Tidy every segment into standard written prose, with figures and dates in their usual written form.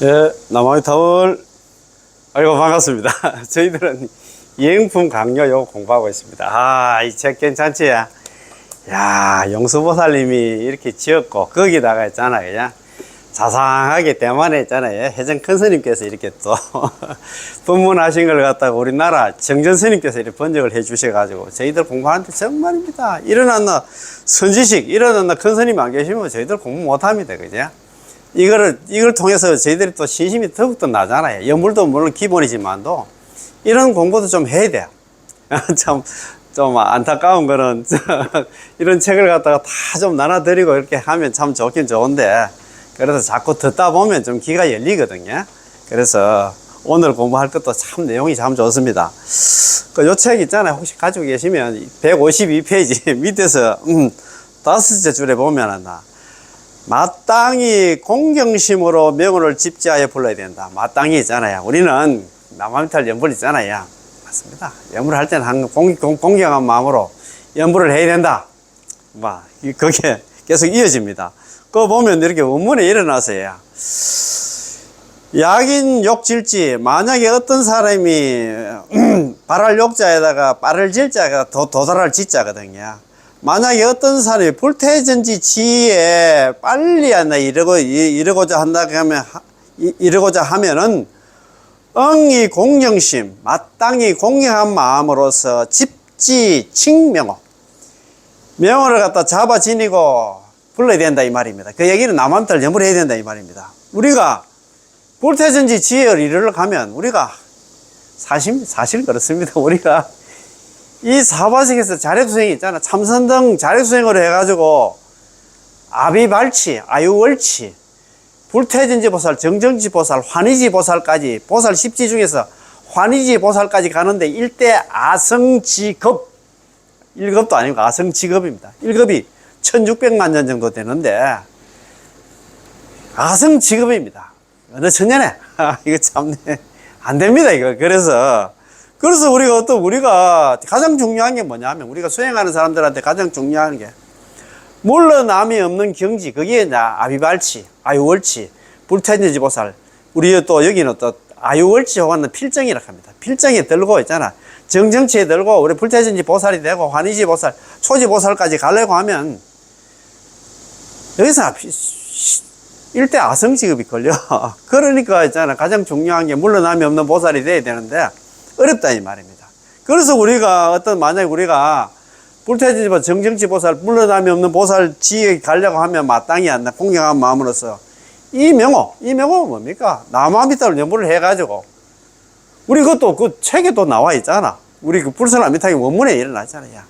예, 남아미타월. 아이고, 반갑습니다. 저희들은 이행품 강요 요 공부하고 있습니다. 아, 이 책 괜찮지? 야, 용수보살님이 이렇게 지었고, 거기다가 있잖아요. 그냥 자상하게 대만에 있잖아요. 혜정 큰 스님께서 이렇게 또 법문하신 걸 갖다가 우리나라 정전 스님께서 이렇게 번역을 해 주셔가지고, 저희들 공부하는데 정말입니다. 일어났나, 선지식, 일어났나 큰 스님 안 계시면 저희들 공부 못 합니다. 그죠? 이걸 통해서 저희들이 또 신심이 더욱더 나잖아요. 연불도 물론 기본이지만도 이런 공부도 좀 해야 돼요. 좀 안타까운 거는 이런 책을 갖다가 다 좀 나눠드리고 이렇게 하면 참 좋긴 좋은데, 그래서 자꾸 듣다 보면 좀 귀가 열리거든요. 그래서 오늘 공부할 것도 참 내용이 참 좋습니다. 요 책 있잖아요. 혹시 가지고 계시면 152페이지 밑에서 다섯째 줄에 보면은 마땅히 공경심으로 명호를 집지하여 불러야 된다. 마땅히 있잖아요. 우리는 남아미탈 연불 있잖아요. 맞습니다. 연불을 할 때는 공경한 마음으로 연불을 해야 된다. 그게 계속 이어집니다. 그거 보면 이렇게 원문에 일어나서요. 약인 욕질지, 만약에 어떤 사람이 발할 욕자에다가 빠를 질자가 도달할 지자거든요. 만약에 어떤 사람이 불태전지 지에 빨리 한다 이러고자 하면은 응이 공경심, 마땅히 공경한 마음으로서 집지 칭명호, 명호를 갖다 잡아 지니고 불러야 된다 이 말입니다. 그 얘기는 남한테 염불 해야 된다 이 말입니다. 우리가 불태전지 지혜를 이르러 가면 우리가 사실 그렇습니다. 우리가 이 사바sek에서 자력수행이 있잖아. 참선등 자력수행으로 해가지고 아비발치, 아유월치, 불태전지 보살, 정정지 보살, 환희지 보살까지, 보살 10지 중에서 환희지 보살까지 가는데 일대 아성지급, 1급도 아니고 아성지급입니다. 1급이 1600만 년 정도 되는데 아성지급입니다. 어느 천년에 이거 참 안 됩니다 이거. 그래서 우리가 가장 중요한 게 뭐냐면, 우리가 수행하는 사람들한테 가장 중요한 게 물러남이 없는 경지, 그게 아비발치, 아유월치, 불태전지 보살. 우리 또 여기는 또 아유월치 혹은 필정이라고 합니다. 필정에 들고 있잖아. 정정치에 들고 우리 불태전지 보살이 되고 환희지 보살, 초지 보살까지 가려고 하면 여기서 일대 아성지급이 걸려. 그러니까 있잖아. 가장 중요한 게 물러남이 없는 보살이 돼야 되는데 어렵다 이 말입니다. 그래서 만약에 우리가 불태전지 보살, 정정치 보살, 물러남이 없는 보살 지에 가려고 하면 마땅히 한다. 공경한 마음으로서 이 명호가 뭡니까? 남아미타를 연불을 해가지고, 우리 그것도 그 책에 또 나와 있잖아. 우리 그 불설아미타의 원문에 일어나잖아요.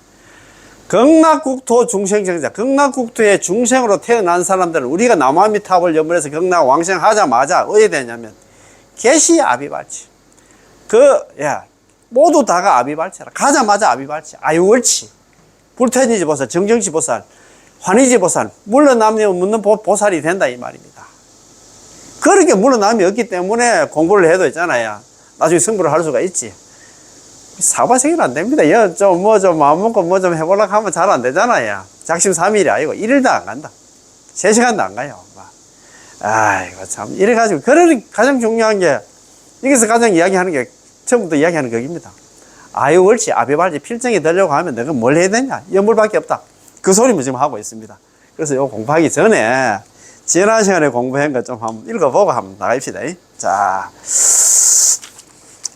극락국토 중생정자, 극락국토의 중생으로 태어난 사람들은 우리가 남아미탑을 연불해서 극락 왕생하자마자 어디에 되냐면 개시 아비발치, 모두 다가 아비발치라. 가자마자 아비발치, 아유월치, 불태전지 보살, 정정치 보살, 환희지 보살, 물러남이 없는 보살이 된다 이 말입니다. 그렇게 물러남이 없기 때문에 공부를 해도 있잖아요. 나중에 승부를 할 수가 있지. 사바세계는 안 됩니다. 마음 먹고 뭐 좀 해보려고 하면 잘 안 되잖아요. 작심삼일이 아니고 1일도 안 간다. 3시간도 안 가요. 아이고, 참. 이래가지고, 가장 중요한 게, 여기서 가장 이야기하는 게, 처음부터 이야기하는 거입니다. 아유월치, 아비발치, 필정에 들려고 하면 내가 뭘 해야 되냐? 연불밖에 없다. 그 소리만 지금 하고 있습니다. 그래서 이거 공부하기 전에, 지난 시간에 공부한 거 좀 한번 읽어보고 한번 나갑시다. 자,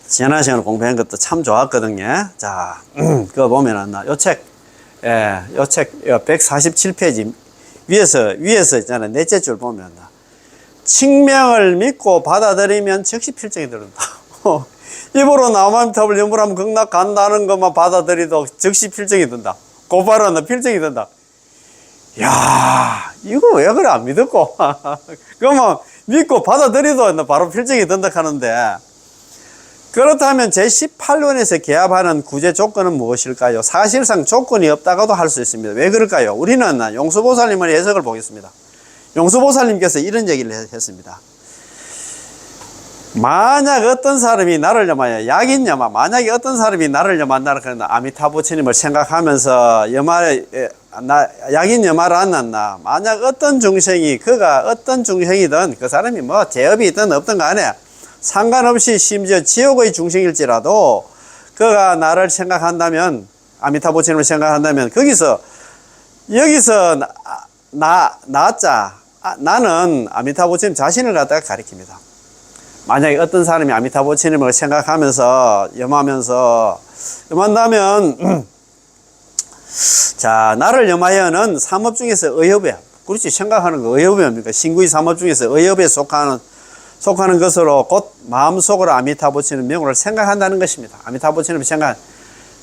지난 시간에 공부한 것도 참 좋았거든요. 자, 그거 보면은, 요 책 147페이지 위에서 있잖아요. 넷째 줄 보면, 칭명을 믿고 받아들이면 즉시 필정이 들른다. 입으로 남아미탑을 연불하면 극락 간다는 것만 받아들이도 즉시 필정이 든다. 곧바로 필정이 든다. 야, 이거 왜 그래 안 믿었고? 그러면 믿고 받아들이도 바로 필정이 든다 하는데, 그렇다면 제18원에서 개합하는 구제 조건은 무엇일까요? 사실상 조건이 없다고도 할 수 있습니다. 왜 그럴까요? 우리는 용수보살님의 해석을 보겠습니다. 용수보살님께서 이런 얘기를 했습니다. 만약에 어떤 사람이 나를 만약에 어떤 사람이 나를 만나러 그런다. 아미타부처님을 생각하면서 약인여마를 안 났나. 만약 어떤 중생이, 그가 어떤 중생이든 그 사람이 뭐 제업이 있든 없든 간에 상관없이 심지어 지옥의 중생일지라도 그가 나를 생각한다면, 아미타부처님을 생각한다면 여기서 나는 아미타부처님 자신을 갖다가 가리킵니다. 만약에 어떤 사람이 아미타부처님을 생각하면서 염한다면 자, 나를 염하여는 삼업 중에서 의협이야. 그렇지, 생각하는 거 의협입니까? 신구의 삼업 중에서 의협에 속하는 것으로 곧 마음속으로 아미타부처님 명호를 생각한다는 것입니다. 아미타부처님을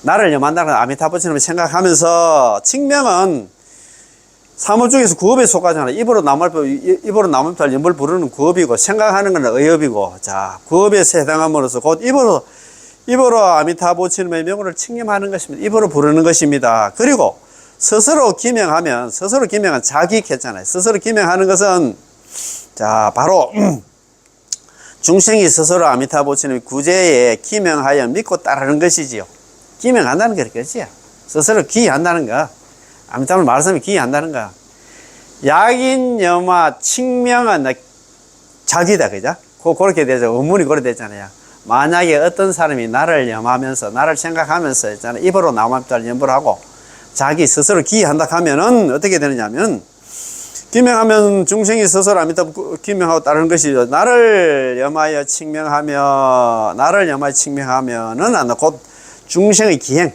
나를 염한다는 아미타부처님을 생각하면서, 칭명은 삼업 중에서 구업에 속하잖아. 입으로 나무tal 염불 부르는 구업이고, 생각하는 건 의협이고, 자, 구업에 해당함으로써 곧 입으로 아미타부처님의 명호를 칭념하는 것입니다. 입으로 부르는 것입니다. 그리고 스스로 기명은 자기 했잖아요. 스스로 기명하는 것은, 자, 바로 중생이 스스로 아미타부처님의 구제에 기명하여 믿고 따르는 것이지요. 기명한다는 게 그렇지. 스스로 기한다는 거. 아미타부처님 말씀이 기한다는 거. 약인여마 칭명은 자기다, 그죠? 그렇게 되죠. 의문이 그렇게 되잖아요. 만약에 어떤 사람이 나를 염하면서, 나를 생각하면서 있잖아요. 입으로 나무tal 염불을 하고 자기 스스로 기한다 하면은 어떻게 되느냐면, 기명하면 중생이 스스로 아미타부 기명하고 따르는 것이죠. 나를 염하여 칭명하면은 곧 중생의 기행,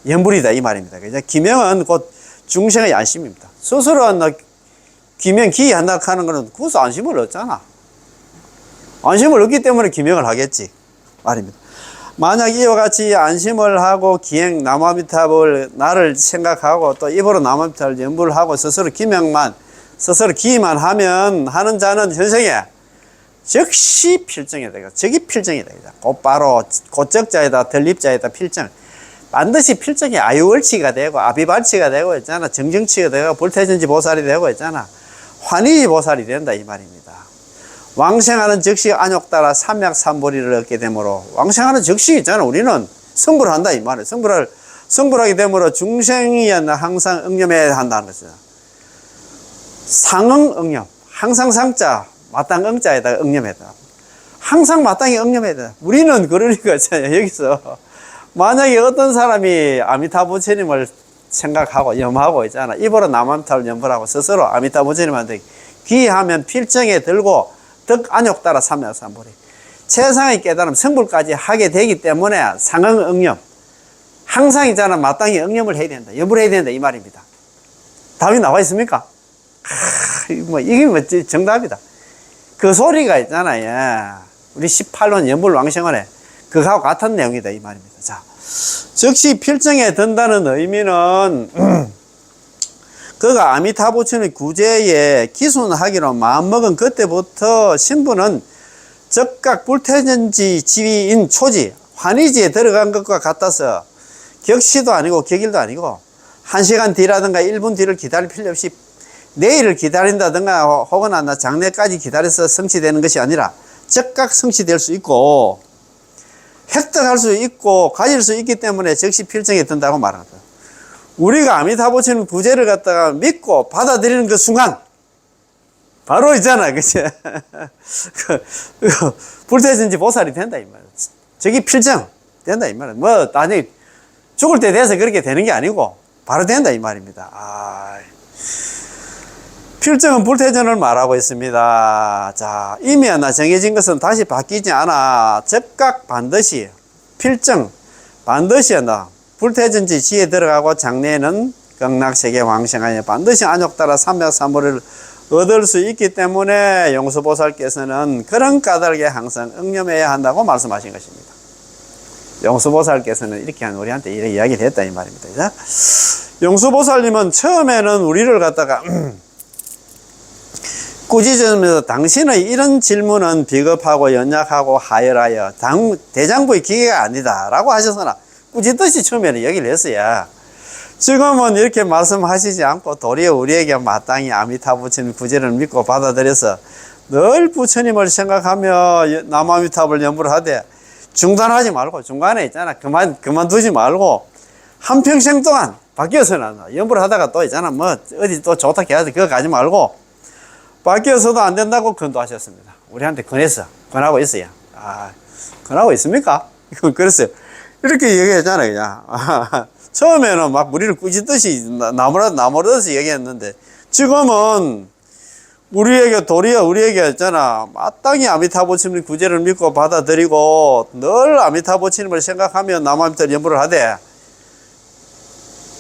염불이다 이 말입니다. 그죠? 기명은 곧 중생의 안심입니다. 스스로 기한다 하는 것은 그것도 안심을 얻잖아. 안심을 얻기 때문에 기명을 하겠지 말입니다. 만약 이와 같이 안심을 하고 기행 나무아미타불 나를 생각하고 또 입으로 나무아미타불 염불을 하고 스스로 기만 하는 자는 현생에 즉시 필정이 되고, 적이 필정이 되고, 곧바로 곧적자에다 덜립자에다 필정, 반드시 필정이 아유월치가 되고 아비발치가 되고 있잖아. 정정치가 되고 불태전지 보살이 되고 있잖아. 환희 보살이 된다 이 말입니다. 왕생하는 즉시 안욕따라 삼약삼보리를 얻게 되므로, 왕생하는 즉시 있잖아. 우리는 성불을 한다 이 말이에요. 성불하게 되므로 중생이 항상 응념해야 한다는 것이다. 상응 응념, 항상 상자 마땅 응자에다가 응념해다. 항상 마땅히 응념해야 돼. 우리는 그러니까 여기서 만약에 어떤 사람이 아미타부처님을 생각하고 염하고 있잖아. 입으로 나무아미타불 염불하고 스스로 아미타부처님한테 귀하면 필정에 들고 덕 안욕 따라 삼약삼보리, 최상의 깨달음 성불까지 하게 되기 때문에 상응 응념, 항상 있잖아. 마땅히 응념을 해야 된다, 염불해야 된다 이 말입니다. 답이 나와 있습니까? 이게 뭐 정답이다. 그 소리가 있잖아요. 우리 18론 염불왕생원에 그거하고 같은 내용이다 이 말입니다. 자, 즉시 필정에 든다는 의미는 그가 아미타부처님의 구제에 기순하기로 마음먹은 그때부터 신부는 적각 불태전지 지위인 초지 환희지에 들어간 것과 같아서 격시도 아니고 격일도 아니고 1시간 뒤라든가 1분 뒤를 기다릴 필요 없이 내일을 기다린다든가 혹은 장래까지 기다려서 성취되는 것이 아니라 적각 성취될 수 있고 획득할 수 있고 가질 수 있기 때문에 즉시 필정에 든다고 말합니다. 우리가 아미타부처님 구제를 갖다가 믿고 받아들이는 그 순간 바로 있잖아, 그치? 불태전지 보살이 된다 이 말이야. 저기 필정 된다 이 말이야. 뭐 나중에 죽을 때 돼서 그렇게 되는 게 아니고 바로 된다 이 말입니다. 필정은 불태전을 말하고 있습니다. 자, 이미 정해진 것은 다시 바뀌지 않아. 적각 반드시, 필정 반드시 불태전지 지에 들어가고 장래에는 극락세계 왕생하여 반드시 안욕 따라 삼약삼보리를 얻을 수 있기 때문에 용수보살께서는 그런 까닭에 항상 응념해야 한다고 말씀하신 것입니다. 용수보살께서는 이렇게 우리한테 이렇게 이야기를 했다 이 말입니다. 용수보살님은 처음에는 우리를 갖다가 꾸짖으면서 당신의 이런 질문은 비겁하고 연약하고 하열하여 대장부의 기계가 아니다 라고 하셨으나 꾸짖듯이 처음에는 얘기를 했어요. 지금은 이렇게 말씀하시지 않고 도리어 우리에게 마땅히 아미타부처님 구제를 믿고 받아들여서 늘 부처님을 생각하며 나무아미타불 염불을 하되 중단하지 말고 중간에 있잖아. 그만두지 말고 한평생 동안 바뀌어서는 안 나. 연부를 하다가 또 있잖아. 뭐, 어디 또 좋다 해야지. 그거 가지 말고. 바뀌어서도 안 된다고 권도하셨습니다. 우리한테 권했어. 권하고 있어요. 아, 권하고 있습니까? 그랬어요. 이렇게 얘기했잖아요, 그냥. 처음에는 막 무리를 꾸짖듯이 나무라듯이 얘기했는데, 지금은 우리에게 도리어 우리에게 있잖아. 마땅히 아미타부치님 구제를 믿고 받아들이고, 늘 아미타부치님을 생각하며 남아미타 연부를 하되,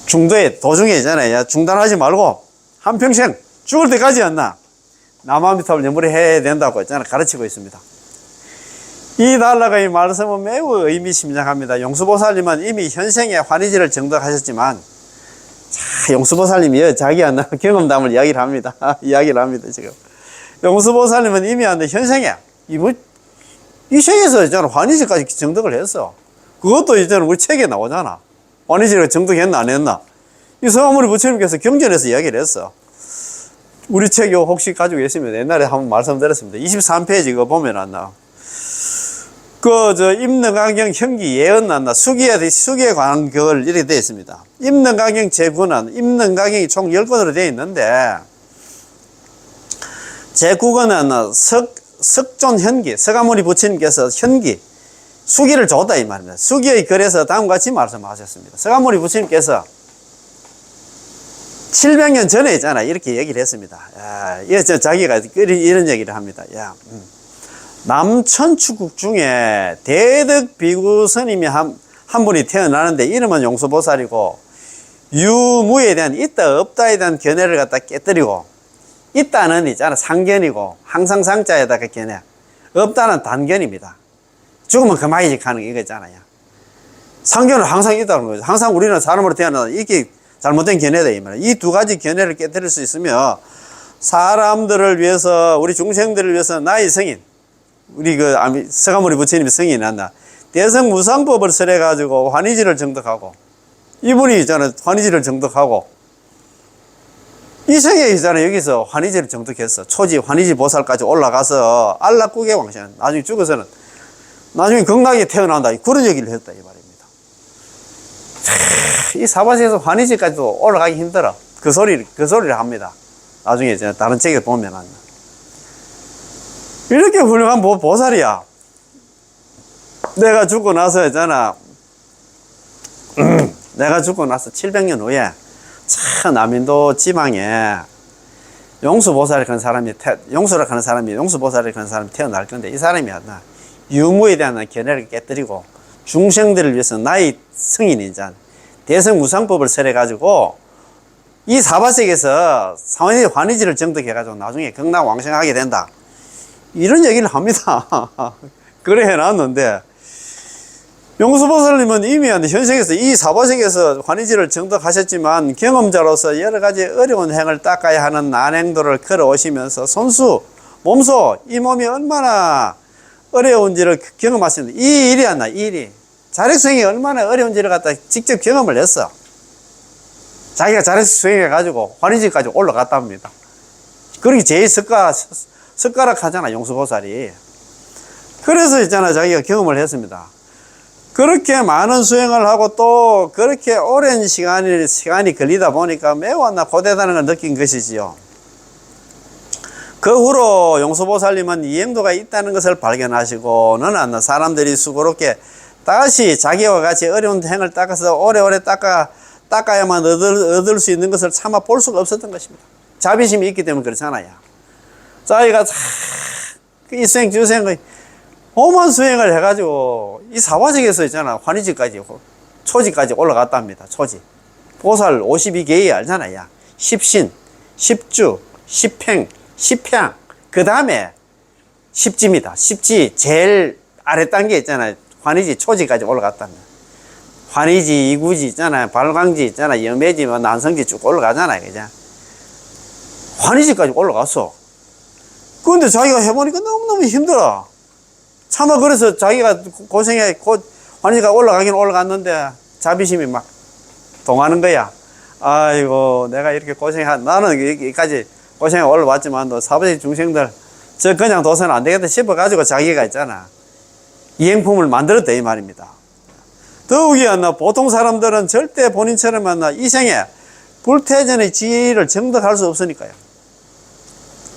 중도에, 도중에 있잖아요. 중단하지 말고, 한평생 죽을 때까지였나, 남아미타를 연부를 해야 된다고 있잖아. 가르치고 있습니다. 이 달라가 이 말씀은 매우 의미심장합니다. 용수보살님은 이미 현생에 환희지를 정덕하셨지만, 자, 용수보살님이 자기한테 경험담을 이야기를 합니다. 이야기를 합니다, 지금. 용수보살님은 이미 현생에, 이 세계에서 있잖아. 환희지까지 정덕을 했어. 그것도 이제는 우리 책에 나오잖아. 환희지를 정덕했나, 안 했나? 이 성화무리 부처님께서 경전에서 이야기를 했어. 우리 책 혹시 가지고 계시면 옛날에 한번 말씀드렸습니다. 23페이지 이거 보면 안 나와. 임능강경 형기 예언 난다. 수기에 관한 그걸 이렇게 되어 있습니다. 임능강경 제9는, 임능강경이 총 10권으로 되어 있는데, 제9권은 석존 현기, 서가모니 부처님께서 현기, 수기를 줬다 이 말입니다. 수기의 글에서 다음과 같이 말씀하셨습니다. 서가모니 부처님께서 700년 전에 있잖아. 이렇게 얘기를 했습니다. 자기가 이런 얘기를 합니다. 남천축국 중에 대덕 비구 스님이 한 분이 태어나는데 이름은 용수보살이고, 유무에 대한 있다 없다에 대한 견해를 갖다 깨뜨리고, 있다는 있잖아 상견이고 항상 상자에다가 견해, 없다는 단견입니다. 죽으면 그만이지 하는 이거 있잖아요. 상견은 항상 있다는 거죠. 항상 우리는 사람으로 태어나서 이게 잘못된 견해다 이 말이에요. 이 두 가지 견해를 깨뜨릴 수 있으며, 사람들을 위해서, 우리 중생들을 위해서 나의 성인, 우리 서가모니 부처님이 성인이 난다. 대성무상법을 설해가지고 환희지를 정덕하고, 이분이 있잖아요. 환희지를 정덕하고, 이 생에 있잖아요. 여기서 환희지를 정덕했어. 초지 환희지 보살까지 올라가서 안락국의 왕신, 나중에 죽어서는 나중에 건강하게 태어난다. 그런 얘기를 했다 이 말입니다. 이 사바세에서 환희지까지도 올라가기 힘들어. 그 소리를 합니다. 나중에 다른 책에 보면 이렇게 훌륭한 보살이야. 내가 죽고 나서 있잖아. 내가 죽고 나서 700년 후에 참 남인도 지방에 용수보살이 그런 사람이 용수보살이 그런 사람이 태어날 건데, 이 사람이 유무에 대한 견해를 깨뜨리고 중생들을 위해서 나의 성인이자 대성무상법을 설해가지고 이 사바sek에서 사원의 환희지를 정덕해가지고 나중에 극락왕생하게 된다. 이런 얘기를 합니다. 그래 해놨는데, 용수보살님은 이미 현생에서 이 사바sek에서 환희지를 정덕하셨지만 경험자로서 여러 가지 어려운 행을 닦아야 하는 난행도를 걸어오시면서 몸소 이 몸이 얼마나 어려운지를 경험하시는데, 이 일이 자력 수행이 얼마나 어려운지를 갖다 직접 경험을 했어. 자기가 자력 수행해가지고 환희지까지 올라갔답니다. 그러기 제일 숟가락 하잖아, 용수보살이. 그래서 있잖아, 자기가 경험을 했습니다. 그렇게 많은 수행을 하고 또 그렇게 오랜 시간이 걸리다 보니까 매우 고되다는 걸 느낀 것이지요. 그 후로 용수보살님은 이행도가 있다는 것을 발견하시고는 사람들이 수고롭게 다시 자기와 같이 어려운 행을 닦아서 오래오래 닦아야만 얻을 수 있는 것을 차마 볼 수가 없었던 것입니다. 자비심이 있기 때문에 그렇잖아요. 자기가 이 수행, 저수행, 오만 수행을 해가지고 이 사바sek에서 있잖아. 환희지까지, 초지까지 올라갔답니다. 초지. 보살 52개의 알잖아요. 10신, 10주, 10팽, 10평. 그 다음에 10지입니다. 10지 제일 아래 단계 있잖아요. 환희지 초지까지 올라갔답니다. 환희지, 이구지 있잖아요. 발광지 있잖아요. 염해지, 난성지 쭉 올라가잖아요. 그죠? 환희지까지 올라갔어. 그런데 자기가 해보니까 너무너무 힘들어. 차마 그래서 자기가 고생해, 환희지가 올라가긴 올라갔는데 자비심이 막 동하는 거야. 아이고, 내가 이렇게 나는 여기까지 고생해 올라왔지만, 너 사바세 중생들, 저 그냥 둬서는 안 되겠다 싶어가지고 자기가 있잖아. 이행품을 만들었다, 이 말입니다. 더욱이 보통 사람들은 절대 본인처럼 이 생에 불태전의 지위를 정득할 수 없으니까요.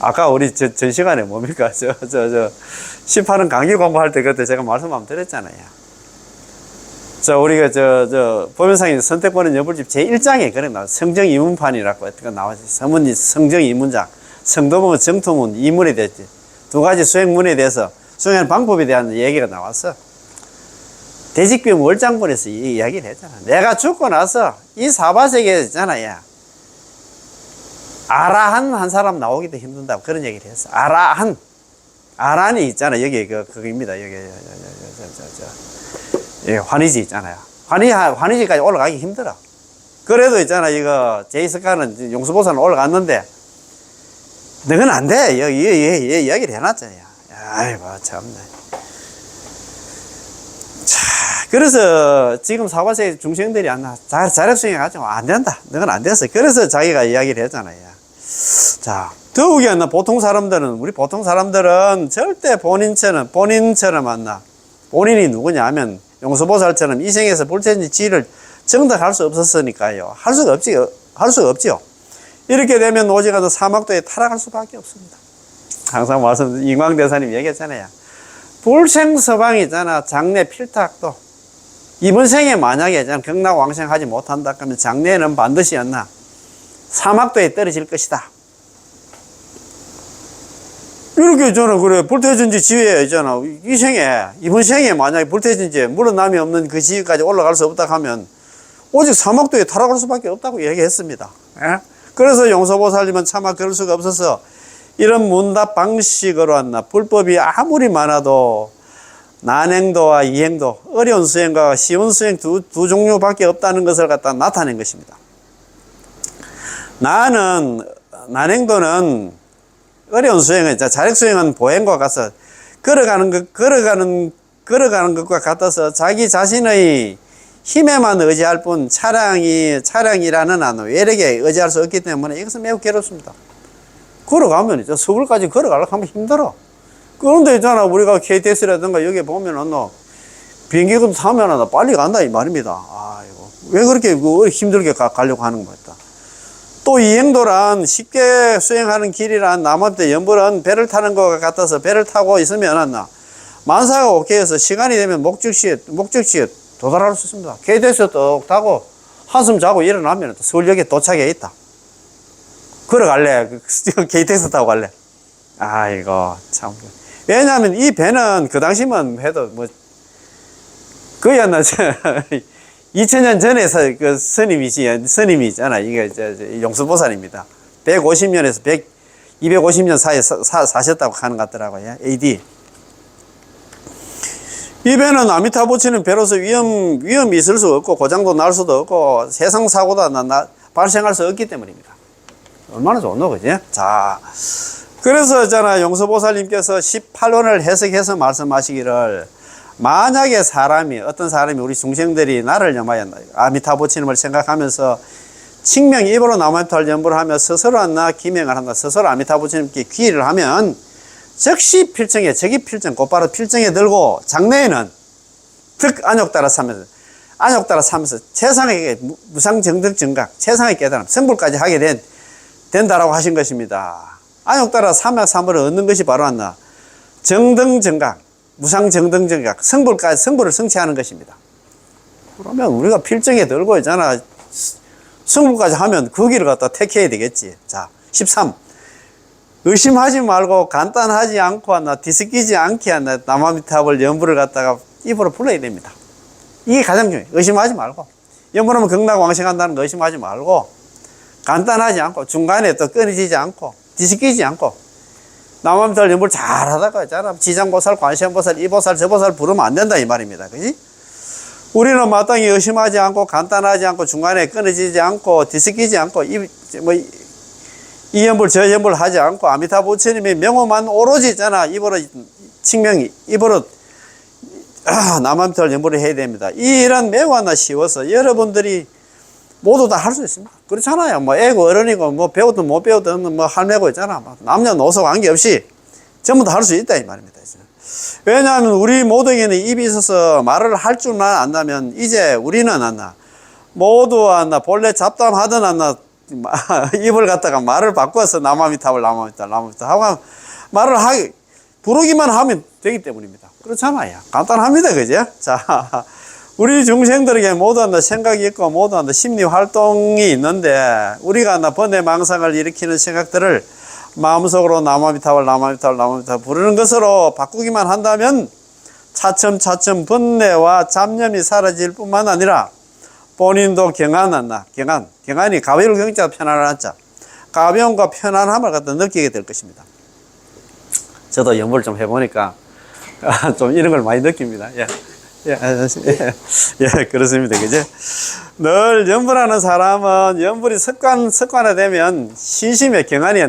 아까 우리 전 시간에 뭡니까? 18은 강의 공부할 때 그때 제가 말씀 한번 드렸잖아요. 우리가 보면상의 선택권은 여불집 제1장에 그래 나와. 성정이문판이라고 나와서 서문이 성정이문장, 성도문, 정토문, 이문에 대해서 두 가지 수행문에 대해서 수행하는 방법에 대한 얘기가 나왔어. 대직비움 월장본에서 이 이야기를 했잖아. 내가 죽고 나서 이 사바세계에 있잖아요. 아라한 한 사람 나오기도 힘든다고 그런 얘기를 했어. 아라한. 아란이 있잖아. 여기 그거입니다. 여기 환희지 있잖아요. 환희지까지 올라가기 힘들어. 그래도 있잖아. 이거 제이스카는 용수보살은 올라갔는데 너는 안 돼. 여기 이야기를 해놨잖아요. 아이고 참네. 그래서 지금 사바세 중생들이 자력수행하지 안 된다. 너는 안 됐어. 그래서 자기가 이야기를 했잖아요. 자, 더욱이 보통 사람들은 절대 본인처럼 본인이 누구냐 하면 용수보살처럼 이 생에서 불태진 지위를 정득할 수 없었으니까요. 할 수가 없지요. 이렇게 되면 오직 사막도에 타락할 수밖에 없습니다. 항상 임광대사님 얘기했잖아요. 불생서방이 있잖아. 장래 필탁도. 이번 생에 만약에 경락왕생하지 못한다 그러면 장래에는 반드시 사막도에 떨어질 것이다. 이렇게 있잖아. 그래. 불태진지 지위에 있잖아. 이번 생에 만약에 불태진지 물어남이 없는 그 지위까지 올라갈 수 없다 하면 오직 사막도에 타락할 수밖에 없다고 얘기했습니다. 예? 그래서 용서보살님은 차마 그럴 수가 없어서 이런 문답 방식으로 불법이 아무리 많아도 난행도와 이행도, 어려운 수행과 쉬운 수행 두 종류밖에 없다는 것을 갖다 나타낸 것입니다. 난행도는 어려운 수행은, 자력수행은 보행과 같아서 걸어가는 것과 같아서 자기 자신의 힘에만 의지할 뿐 차량이라는 외력에 의지할 수 없기 때문에 이것은 매우 괴롭습니다. 걸어가면 서울까지 걸어가려고 하면 힘들어. 그런데 있잖아, 우리가 KTX라든가 여기 보면은 비행기도 타면 빨리 간다 이 말입니다. 아이고, 왜 그렇게 힘들게 가려고 하는 겁니까? 또 이행도란 쉽게 수행하는 길이란 남한테 연불은 배를 타는 것 같아서 배를 타고 있으면 만사가 오케이해서 시간이 되면 목적지에 도달할 수 있습니다. KTX 뚝 타고 한숨 자고 일어나면 서울역에 도착해 있다. 걸어갈래? KTX 타고 갈래? 아이고 참. 왜냐하면 이 배는 그 당시만 해도 거의 2000년 전에 그 스님이 있잖아. 이게 용수보살입니다. 150년에서 250년 사이에 사셨다고 하는 것 같더라고요. AD. 이 배는 아미타부치는 배로서 위험이 있을 수 없고 고장도 날 수도 없고 세상 사고도 발생할 수 없기 때문입니다. 얼마나 좋노, 그지? 자, 그래서 있잖아, 용서보살님께서 18원을 해석해서 말씀하시기를, 만약에 어떤 사람이 우리 중생들이 나를 염하여 아미타부치님을 생각하면서 칭명 입으로 나무탈 연부를 하며 스스로 기명을 한다. 스스로 아미타부치님께 귀의를 하면 즉시 필정에, 적이 필정, 곧바로 필정에 들고 장래에는 득 안욕따라 사면서 최상에게 무상정득정각, 최상의 깨달음, 성불까지 하게 된다라고 하신 것입니다. 안욕따라 삼을 얻는 것이 바로 정등정각, 무상정등정각, 성불을 성취하는 것입니다. 그러면 우리가 필정에 들고 있잖아. 성불까지 하면 그 길을 갖다 택해야 되겠지. 자, 13. 의심하지 말고 간단하지 않고 뒤섞이지 않게 나마미탑을 연부를 갖다가 입으로 불러야 됩니다. 이게 가장 중요해요. 의심하지 말고. 연부하면 극락왕생한다는 거 의심하지 말고 간단하지 않고 중간에 또 끊어지지 않고 뒤섞이지 않고 나마미탑 연부를 잘 하다가 있잖아. 지장보살, 관세음보살, 이보살, 저보살 부르면 안 된다 이 말입니다. 그지? 우리는 마땅히 의심하지 않고 간단하지 않고 중간에 끊어지지 않고 뒤섞이지 않고 이 연불 저 연불 하지 않고 아미타부처님의 명호만 오로지 있잖아. 입으로 나마미탈 연불을 해야 됩니다. 이런 매우 쉬워서 여러분들이 모두 다 할 수 있습니다. 그렇잖아요. 애고 어른이고 배우든 못 배우든 할매고 있잖아. 남녀노소 관계없이 전부 다 할 수 있다 이 말입니다. 왜냐하면 우리 모두에게는 입이 있어서 말을 할 줄만 안다면 이제 우리는 안나 모두 안나 본래 잡담하던 안나 입을 갖다가 말을 바꿔서 나마미탑을 하고 말을 하기 부르기만 하면 되기 때문입니다. 그렇잖아요. 간단합니다. 그죠? 자, 우리 중생들에게 모두 한다 생각이 있고 모두 한다 심리 활동이 있는데 우리가 한다 번뇌망상을 일으키는 생각들을 마음속으로 나마미탑을 부르는 것으로 바꾸기만 한다면 차츰차츰 번뇌와 잡념이 사라질 뿐만 아니라 본인도 경안이 가벼울 경자 편안을 한자 가벼움과 편안함을 갖다 느끼게 될 것입니다. 저도 연구를 좀 해보니까 좀 이런 걸 많이 느낍니다. 그렇습니다. 그죠? 늘 연불하는 사람은 연불이 습관화되면 신심의 경안이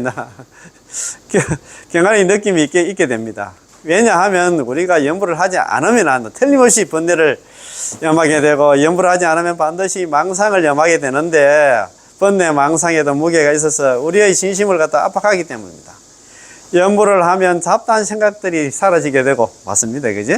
느낌이 있게 됩니다. 왜냐하면 우리가 연불을 하지 않으면 틀림없이 번뇌를 염하게 되고 연불을 하지 않으면 반드시 망상을 염하게 되는데 번뇌 망상에도 무게가 있어서 우리의 신심을 갖다 압박하기 때문입니다. 연불을 하면 잡다한 생각들이 사라지게 되고 맞습니다. 그지?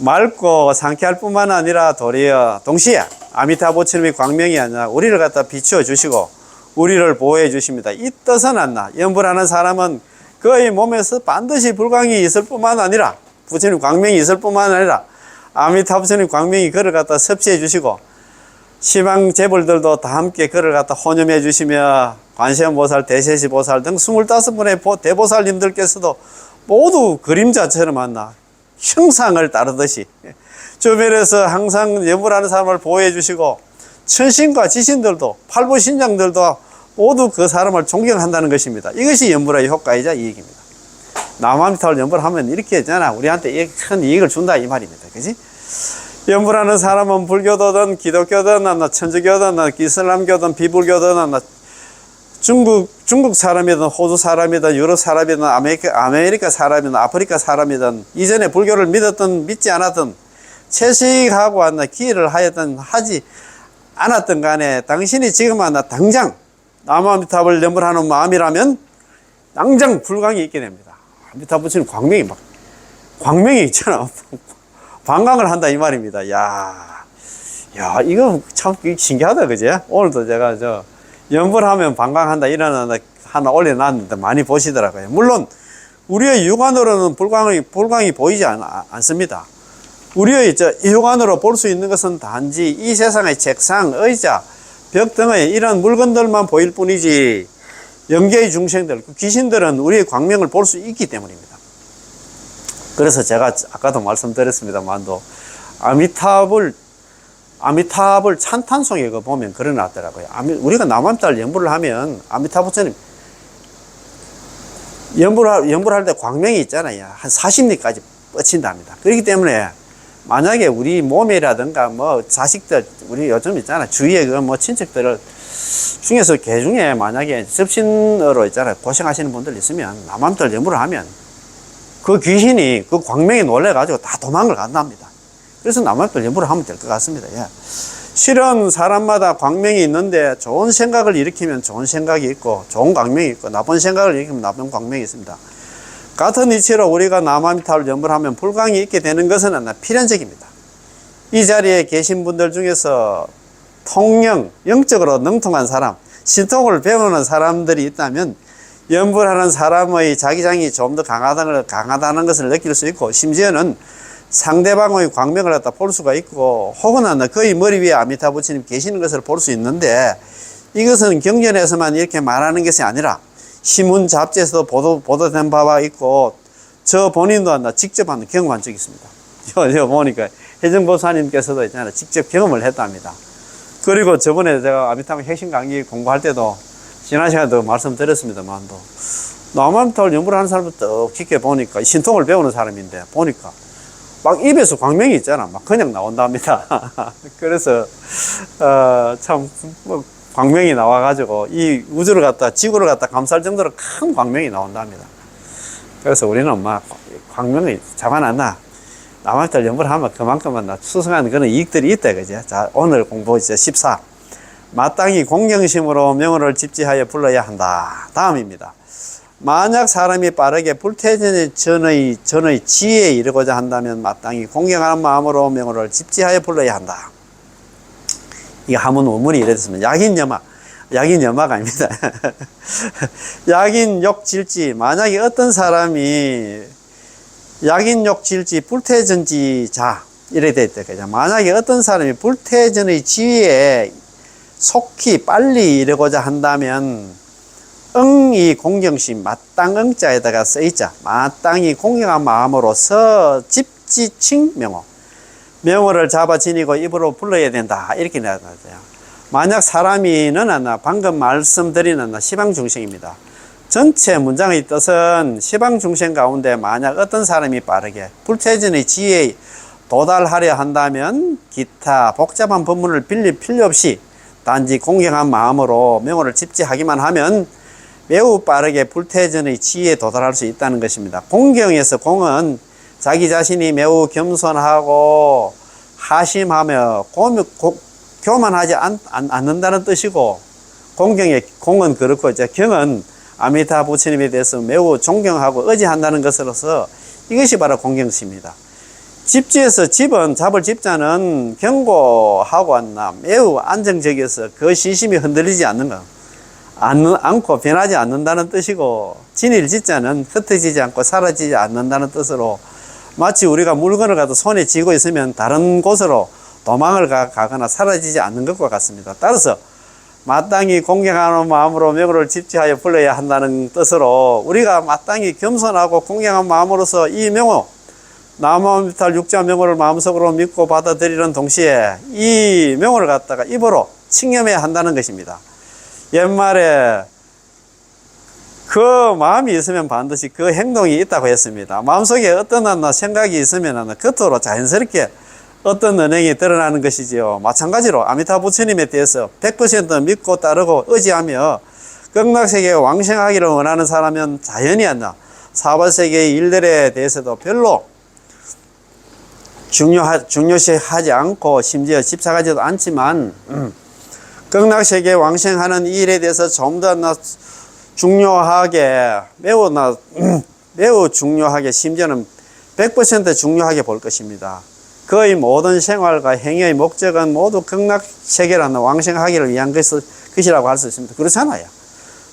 맑고 상쾌할 뿐만 아니라 도리어 동시에 아미타부처님의 광명이 아니라 우리를 갖다 비추어 주시고 우리를 보호해 주십니다. 이 뜻은 안나 연불하는 사람은 그의 몸에서 반드시 불광이 있을 뿐만 아니라 부처님 광명이 있을 뿐만 아니라 아미타부처님 광명이 그를 갖다 섭취해 주시고 시방 재벌들도 다 함께 그를 갖다 혼염해 주시며 관세음보살, 대세시보살 등 25분의 대보살님들께서도 모두 그림자처럼 만나 형상을 따르듯이 주변에서 항상 연불하는 사람을 보호해 주시고 천신과 지신들도 팔부신장들도 모두 그 사람을 존경한다는 것입니다. 이것이 연불의 효과이자 이익입니다. 나마미타를 연불하면 이렇게 했잖아. 우리한테 큰 이익을 준다 이 말입니다. 그지? 연불하는 사람은 불교도든 기독교든 천주교든 이슬람교든 비불교든 중국 사람이든 호주 사람이든 유럽 사람이든 아메리카 사람이든 아프리카 사람이든 이전에 불교를 믿었든 믿지 않았든 채식하고 기회를 하였든 하지 않았든 간에 당신이 지금 당장 나마미탑을 연불하는 마음이라면 당장 불광이 있게 됩니다. 아미타부 부처님 광명이 있잖아. 방광을 한다 이 말입니다. 야 이거 참 신기하다 그제? 오늘도 제가 연불하면 방광한다 이런 하나 올려놨는데 많이 보시더라고요. 물론 우리의 육안으로는 불광이 보이지 않습니다. 우리의 육안으로 볼 수 있는 것은 단지 이 세상의 책상, 의자, 벽 등의 이런 물건들만 보일 뿐이지 영계의 중생들, 귀신들은 우리의 광명을 볼 수 있기 때문입니다. 그래서 제가 아까도 말씀드렸습니다만도 아미타불 찬탄송에 보면 그래 놨더라고요. 우리가 나마미타를 연불을 하면 아미타부처님 연불할 때 광명이 있잖아요. 한 40리까지 뻗친답니다. 그렇기 때문에 만약에 우리 몸이라든가 자식들 우리 요즘 있잖아 주위에 친척들을 중에서 개 중에 만약에 접신으로 있잖아요 고생하시는 분들 있으면 나마미타를 연불을 하면 그 귀신이 그 광명에 놀래가지고 다 도망을 간답니다. 그래서 나마미타를 연불을 하면 될 것 같습니다. 실은 사람마다 광명이 있는데 좋은 생각을 일으키면 좋은 생각이 있고 좋은 광명이 있고 나쁜 생각을 일으키면 나쁜 광명이 있습니다. 같은 이치로 우리가 나마미타를 연불하면 불광이 있게 되는 것은 필연적입니다. 이 자리에 계신 분들 중에서 영적으로 능통한 사람, 신통을 배우는 사람들이 있다면 연불하는 사람의 자기장이 좀 더 강하다는 것을 느낄 수 있고 심지어는 상대방의 광명을 갖다 볼 수가 있고 혹은 그의 머리 위에 아미타 부처님 계시는 것을 볼 수 있는데 이것은 경전에서만 이렇게 말하는 것이 아니라 신문 잡지에서도 보도된 바가 있고 저 본인도 직접 경험한 적이 있습니다. 저 보니까 혜정보사님께서도 있잖아요 직접 경험을 했답니다. 그리고 저번에 제가 아미타불 핵심 강의 공부할 때도 지난 시간에도 말씀드렸습니다만도 나마미타불 연불을 하는 사람을 딱 지켜보니까 신통을 배우는 사람인데 보니까 막 입에서 광명이 있잖아. 막 그냥 나온답니다. 그래서 참 광명이 나와가지고 이 우주를 갖다 지구를 갖다 감쌀 정도로 큰 광명이 나온답니다. 그래서 우리는 막 광명이 잡아놨나 나마미타불 연불을 하면 그만큼만 수승하는 그런 이익들이 있다 그죠? 자 오늘 공부 이제 14 마땅히 공경심으로 명호를 집지하여 불러야 한다. 다음입니다. 만약 사람이 빠르게 불태전의 전의 지혜에 이르고자 한다면 마땅히 공경하는 마음으로 명호를 집지하여 불러야 한다. 이게 하문 원문이 이랬습니다. 약인여마가 아닙니다. 약인욕질지, 만약에 어떤 사람이 약인욕질지 불태전지자 이래 돼 있다. 그죠? 만약에 어떤 사람이 불태전의 지혜에 속히 빨리 이르고자 한다면 응이 공경심 마땅 응자에다가 쓰이자 마땅히 공경한 마음으로서 집지칭 명호를 잡아 지니고 입으로 불러야 된다. 이렇게 나타나요. 만약 사람이는 방금 말씀드린 시방중생입니다. 전체 문장의 뜻은 시방중생 가운데 만약 어떤 사람이 빠르게 불태전의 지혜에 도달하려 한다면 기타 복잡한 법문을 빌릴 필요 없이 단지 공경한 마음으로 명호를 집지하기만 하면 매우 빠르게 불태전의 지혜에 도달할 수 있다는 것입니다. 공경에서 공은 자기 자신이 매우 겸손하고 하심하며 교만하지 않는다는 뜻이고, 공경의 공은 그렇고 이제 경은 아미타 부처님에 대해서 매우 존경하고 의지한다는 것으로서 이것이 바로 공경심입니다. 집지에서 집은 잡을 집자는 견고하고 매우 안정적이어서 그 신심이 흔들리지 않고 변하지 않는다는 뜻이고, 진일 지자는 흩어지지 않고 사라지지 않는다는 뜻으로 마치 우리가 물건을 가도 손에 쥐고 있으면 다른 곳으로 도망을 가거나 사라지지 않는 것과 같습니다. 따라서 마땅히 공경하는 마음으로 명호를 집지하여 불러야 한다는 뜻으로 우리가 마땅히 겸손하고 공경한 마음으로서 이 명호 남아미탈 육자 명호를 마음속으로 믿고 받아들이는 동시에 이 명호를 갖다가 입으로 칭념해야 한다는 것입니다. 옛말에 그 마음이 있으면 반드시 그 행동이 있다고 했습니다. 마음속에 어떤 생각이 있으면 겉으로 자연스럽게 어떤 은행이 드러나는 것이지요. 마찬가지로 아미타 부처님에 대해서 100% 믿고 따르고 의지하며 극락세계에 왕생하기를 원하는 사람은 자연히 사바세계의 일들에 대해서도 별로 중요시하지 않고 심지어 집착하지도 않지만 극락세계에 왕생하는 이 일에 대해서 좀 더 중요하게 매우 중요하게 심지어는 100% 중요하게 볼 것입니다. 그의 모든 생활과 행위의 목적은 모두 극락세계라는 왕생하기를 위한 것이라고 할 수 있습니다. 그렇잖아요.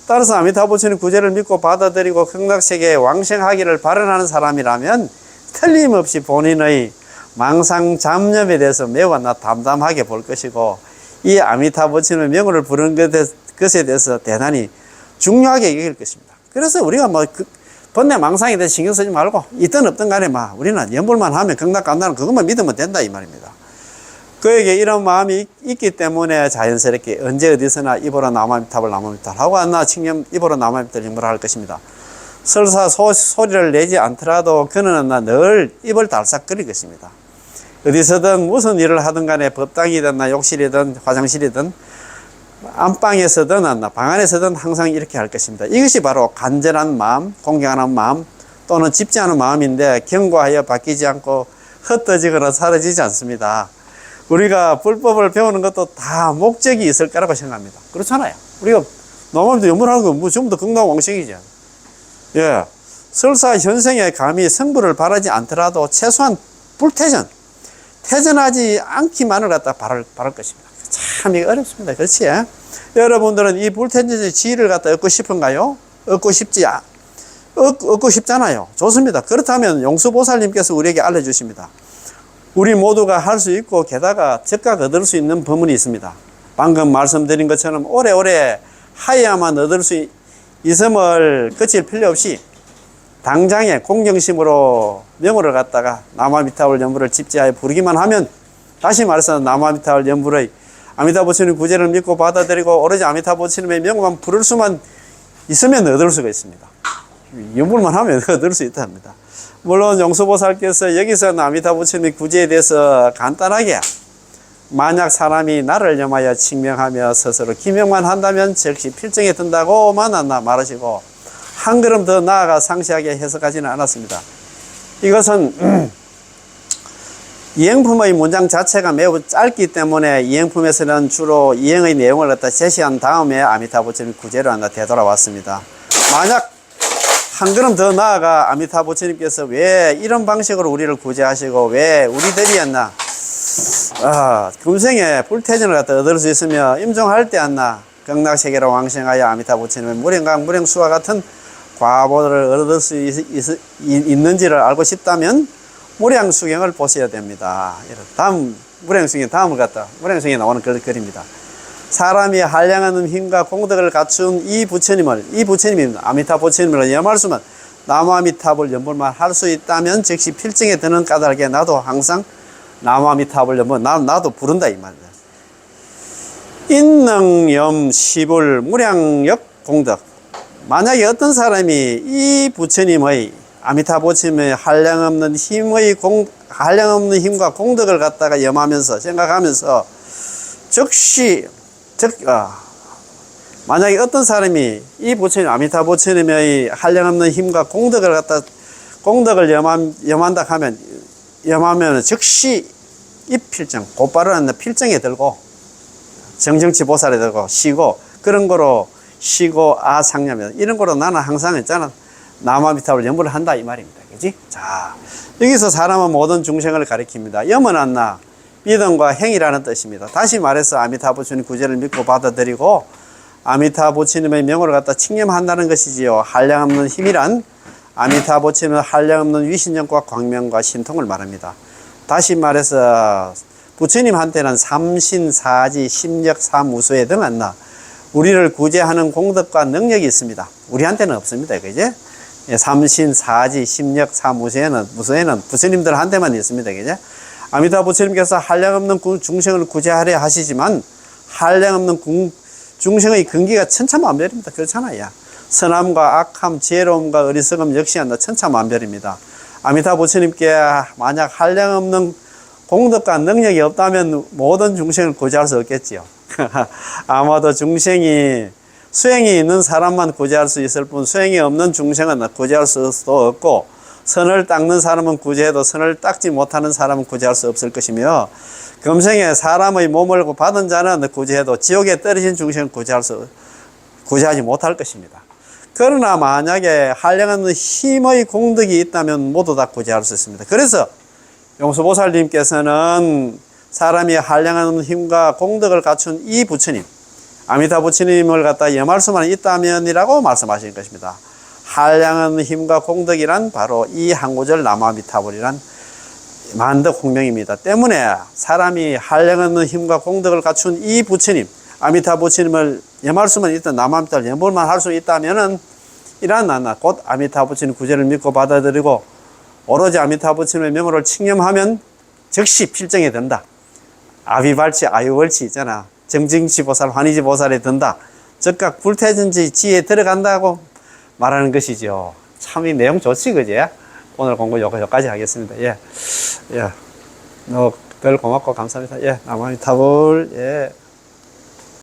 따라서 아미타 부처님 구제를 믿고 받아들이고 극락세계에 왕생하기를 발언하는 사람이라면 틀림없이 본인의 망상 잡념에 대해서 매우 담담하게 볼 것이고, 이 아미타 부처님의 명호를 부르는 것에 대해서 대단히 중요하게 여길 것입니다. 그래서 우리가 번뇌 망상에 대해서 신경 쓰지 말고 있든 없든 간에 우리는 연불만 하면 극락 간다는 그것만 믿으면 된다 이 말입니다. 그에게 이런 마음이 있기 때문에 자연스럽게 언제 어디서나 입으로 남아미탑을 하고 칭념 입으로 남아미탑을 영불을 할 것입니다. 설사 소리를 내지 않더라도 그는 늘 입을 달싹거릴 것입니다. 어디서든 무슨 일을 하든 간에 법당이든 욕실이든 화장실이든 안방에서든 방 안에서든 항상 이렇게 할 것입니다. 이것이 바로 간절한 마음, 공경하는 마음 또는 집지하는 마음인데 견고하여 바뀌지 않고 흩어지거나 사라지지 않습니다. 우리가 불법을 배우는 것도 다 목적이 있을 거라고 생각합니다. 그렇잖아요. 우리가 노말도 연문하는 거 전부 다 극락왕생이죠. 예. 설사 현생에 감히 성불을 바라지 않더라도 최소한 태전하지 않기만을 갖다 바랄 것입니다. 참 이게 어렵습니다. 그렇지? 여러분들은 이 불태전의 지혜를 갖다 얻고 싶은가요? 얻고 싶잖아요. 좋습니다. 그렇다면 용수보살님께서 우리에게 알려주십니다. 우리 모두가 할 수 있고 게다가 즉각 얻을 수 있는 법문이 있습니다. 방금 말씀드린 것처럼 오래오래 하여야만 얻을 수 있음을 거칠 필요 없이 당장에 공경심으로 명호를 갖다가 남아미타불 연불을 집지하여 부르기만 하면, 다시 말해서 남아미타불 연불의 아미타 부처님 구제를 믿고 받아들이고 오로지 아미타 부처님의 명호만 부를 수만 있으면 얻을 수가 있습니다. 연불만 하면 얻을 수 있답니다. 물론 용수보살께서 여기서 아미타 부처님의 구제에 대해서 간단하게 만약 사람이 나를 염하여 칭명하며 스스로 기명만 한다면 즉시 필정에 든다고만 말하시고, 한 걸음 더 나아가 상세하게 해석하지는 않았습니다. 이것은 이행품의 문장 자체가 매우 짧기 때문에 이행품에서는 주로 이행의 내용을 갖다 제시한 다음에 아미타 부처님 구제를 되돌아왔습니다. 만약 한 걸음 더 나아가 아미타 부처님께서 왜 이런 방식으로 우리를 구제하시고 왜 우리들이었나 금생에 불태전을 갖다 얻을 수 있으며 임종할 때 안나 경락세계로 왕생하여 아미타 부처님의 무량강 무량수와 같은 과보를 얻을 수 있는지를 알고 싶다면 무량수경을 보셔야 됩니다. 다음 무량수경 다음을 갖다 무량수경에 나오는 글입니다. 사람이 한량하는 힘과 공덕을 갖춘 이 부처님이 아미타 부처님을 염할수만 나무아미탑을 염불만 할 수 있다면 즉시 필증에 드는 까닭에 나도 항상 나무아미탑을 염불 나도 부른다 이 말이야. 인능염 시불 무량역 공덕. 만약에 어떤 사람이 이 부처님의 아미타 부처님의 한량없는 힘과 공덕을 갖다가 염하면서 생각하면서 즉시 만약에 어떤 사람이 이 부처님 아미타 부처님의 한량없는 힘과 공덕을 염한다 하면 즉시 이 필정 곧바로 하는 필정에 들고 정정치 보살에 들고 쉬고 그런 거로 쉬고 상념면 이런 거로 나는 항상 있잖아 나무아미탑을 염불을 한다 이 말입니다. 그지? 자, 여기서 사람은 모든 중생을 가리킵니다. 염은 안나 믿음과 행이라는 뜻입니다. 다시 말해서 아미타 부처님 구제를 믿고 받아들이고 아미타 부처님의 명호를 갖다 칭념한다는 것이지요. 한량없는 힘이란 아미타 부처님의 한량없는 위신력과 광명과 신통을 말합니다. 다시 말해서 부처님한테는 삼신사지 심력 사무소에 등 안나 우리를 구제하는 공덕과 능력이 있습니다. 우리한테는 없습니다. 그죠? 삼신사지 심력 사무소에는 부처님들한테만 있습니다. 그죠? 아미타 부처님께서 한량없는 중생을 구제하려 하시지만 한량없는 중생의 근기가 천차만별입니다. 그렇잖아요. 선함과 악함, 지혜로움과 어리석음 역시 천차만별입니다. 아미타 부처님께 만약 한량없는 공덕과 능력이 없다면 모든 중생을 구제할 수 없겠지요. 아마도 중생이 수행이 있는 사람만 구제할 수 있을 뿐 수행이 없는 중생은 구제할 수도 없고 선을 닦는 사람은 구제해도 선을 닦지 못하는 사람은 구제할 수 없을 것이며 금생에 사람의 몸을 받은 자는 구제해도 지옥에 떨어진 중생은 구제하지 못할 것입니다. 그러나 만약에 한량없는 힘의 공덕이 있다면 모두 다 구제할 수 있습니다. 그래서 용수보살님께서는 사람이 한량없는 힘과 공덕을 갖춘 이 부처님 아미타 부처님을 갖다 염할 수만 있다면이라고 말씀하신 것입니다. 한량없는 힘과 공덕이란 바로 이 한 구절 나무아미타불이란 만덕 홍명입니다. 때문에 사람이 한량없는 힘과 공덕을 갖춘 이 부처님 아미타 부처님을 염할 수만 있다 나무아미타불 염불만 할 수 있다면은 이란 나나 곧 아미타 부처님 구제를 믿고 받아들이고 오로지 아미타 부처님의 명호를 칭념하면 즉시 필정에 든다. 아비발치 아유월치 있잖아. 정징치보살 환희지보살에 든다. 즉각 불태전지 지에 들어간다고 말하는 것이죠. 참 이 내용 좋지 그지? 오늘 공부 여기까지 하겠습니다. 예. 별 고맙고 감사합니다. 예. 나무아미타불 예.